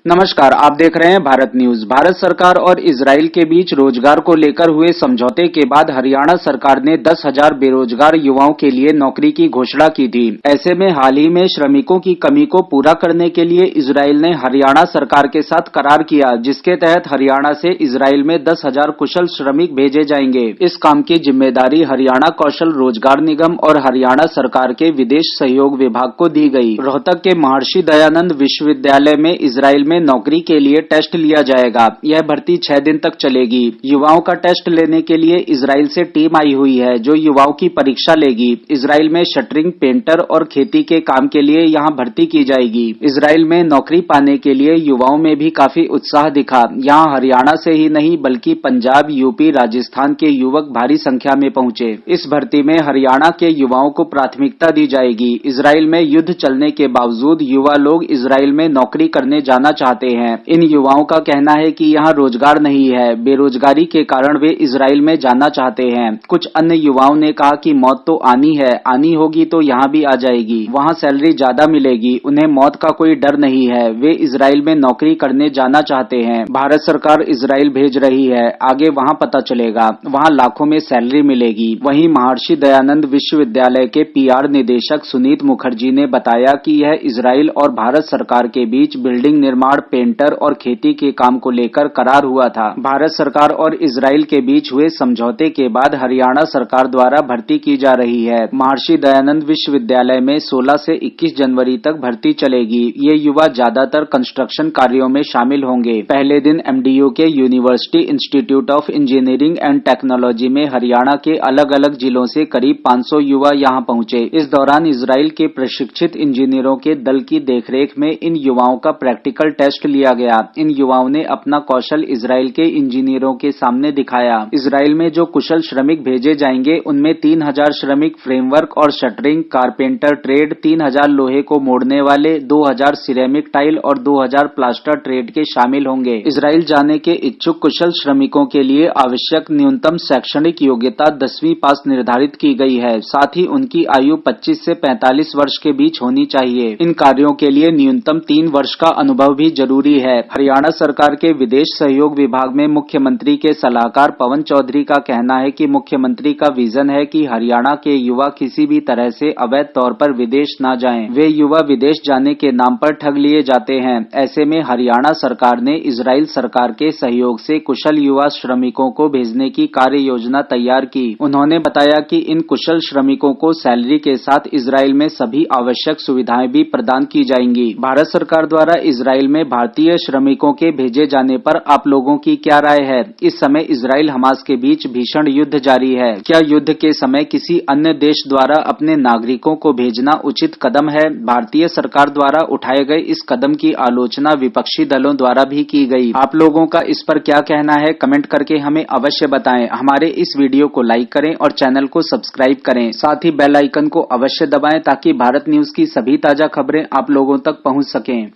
नमस्कार, आप देख रहे हैं भारत न्यूज। भारत सरकार और इजराइल के बीच रोजगार को लेकर हुए समझौते के बाद हरियाणा सरकार ने 10,000 बेरोजगार युवाओं के लिए नौकरी की घोषणा की थी। ऐसे में हाल ही में श्रमिकों की कमी को पूरा करने के लिए इजराइल ने हरियाणा सरकार के साथ करार किया, जिसके तहत हरियाणा से इजराइल में 10,000 कुशल श्रमिक भेजे जाएंगे। इस काम की जिम्मेदारी हरियाणा कौशल रोजगार निगम और हरियाणा सरकार के विदेश सहयोग विभाग को दी गई। रोहतक के महर्षि दयानंद विश्वविद्यालय में इजराइल में नौकरी के लिए टेस्ट लिया जाएगा। यह भर्ती 6 दिन तक चलेगी। युवाओं का टेस्ट लेने के लिए इजराइल से टीम आई हुई है, जो युवाओं की परीक्षा लेगी। इजराइल में शटरिंग, पेंटर और खेती के काम के लिए यहां भर्ती की जाएगी। इजराइल में नौकरी पाने के लिए युवाओं में भी काफी उत्साह दिखा। यहां हरियाणा से ही नहीं बल्कि पंजाब, यूपी, राजस्थान के युवक भारी संख्या में पहुंचे। इस भर्ती में हरियाणा के युवाओं को प्राथमिकता दी जाएगी। इजराइल में युद्ध चलने के बावजूद युवा लोग इजराइल में नौकरी करने जाना चाहते हैं। इन युवाओं का कहना है कि यहाँ रोजगार नहीं है। बेरोजगारी के कारण वे इजराइल में जाना चाहते हैं। कुछ अन्य युवाओं ने कहा कि मौत तो आनी होगी तो यहाँ भी आ जाएगी। वहाँ सैलरी ज्यादा मिलेगी। उन्हें मौत का कोई डर नहीं है। वे इजराइल में नौकरी करने जाना चाहते हैं। भारत सरकार इजराइल भेज रही है, आगे वहाँ पता चलेगा। वहाँ लाखों में सैलरी मिलेगी। वहीं महर्षि दयानंद विश्वविद्यालय के PR निदेशक सुनीत मुखर्जी ने बताया कि यह इजराइल और भारत सरकार के बीच बिल्डिंग निर्माण, पेंटर और खेती के काम को लेकर करार हुआ था। भारत सरकार और इजराइल के बीच हुए समझौते के बाद हरियाणा सरकार द्वारा भर्ती की जा रही है। महर्षि दयानंद विश्वविद्यालय में 16 से 21 जनवरी तक भर्ती चलेगी। ये युवा ज्यादातर कंस्ट्रक्शन कार्यों में शामिल होंगे। पहले दिन MDU के university institute of engineering and technology में हरियाणा के अलग अलग जिलों से करीब 500 युवा यहाँ पहुंचे। इस दौरान इजराइल के प्रशिक्षित इंजीनियरों के दल की देखरेख में इन युवाओं का प्रैक्टिकल टेस्ट लिया गया। इन युवाओं ने अपना कौशल इजराइल के इंजीनियरों के सामने दिखाया। इजराइल में जो कुशल श्रमिक भेजे जाएंगे उनमें 3,000 श्रमिक फ्रेमवर्क और शटरिंग, कारपेंटर ट्रेड, 3,000 लोहे को मोड़ने वाले, 2,000 सिरेमिक टाइल और 2,000 प्लास्टर ट्रेड के शामिल होंगे। इजराइल जाने के इच्छुक कुशल श्रमिकों के लिए आवश्यक न्यूनतम शैक्षणिक योग्यता 10वीं पास निर्धारित की गई है। साथ ही उनकी आयु 25 से 45 वर्ष के बीच होनी चाहिए। इन कार्यों के लिए न्यूनतम 3 वर्ष का अनुभव भी जरूरी है। हरियाणा सरकार के विदेश सहयोग विभाग में मुख्यमंत्री के सलाहकार पवन चौधरी का कहना है कि मुख्यमंत्री का विजन है कि हरियाणा के युवा किसी भी तरह से अवैध तौर पर विदेश न जाएं। वे युवा विदेश जाने के नाम पर ठग लिए जाते हैं। ऐसे में हरियाणा सरकार ने इजराइल सरकार के सहयोग से कुशल युवा श्रमिकों को भेजने की कार्य योजना तैयार की। उन्होंने बताया कि इन कुशल श्रमिकों को सैलरी के साथ इजराइल में सभी आवश्यक सुविधाएं भी प्रदान की जाएंगी। भारत सरकार द्वारा इजराइल में भारतीय श्रमिकों के भेजे जाने पर आप लोगों की क्या राय है? इस समय इजराइल हमास के बीच भीषण युद्ध जारी है। क्या युद्ध के समय किसी अन्य देश द्वारा अपने नागरिकों को भेजना उचित कदम है? भारतीय सरकार द्वारा उठाए गए इस कदम की आलोचना विपक्षी दलों द्वारा भी की गई। आप लोगों का इस पर क्या कहना है? कमेंट करके हमें अवश्य बताएं। हमारे इस वीडियो को लाइक करें और चैनल को सब्सक्राइब करें। साथ ही बेल आइकन को अवश्य दबाएं ताकि भारत न्यूज की सभी ताजा खबरें आप लोगों तक पहुंच सकें।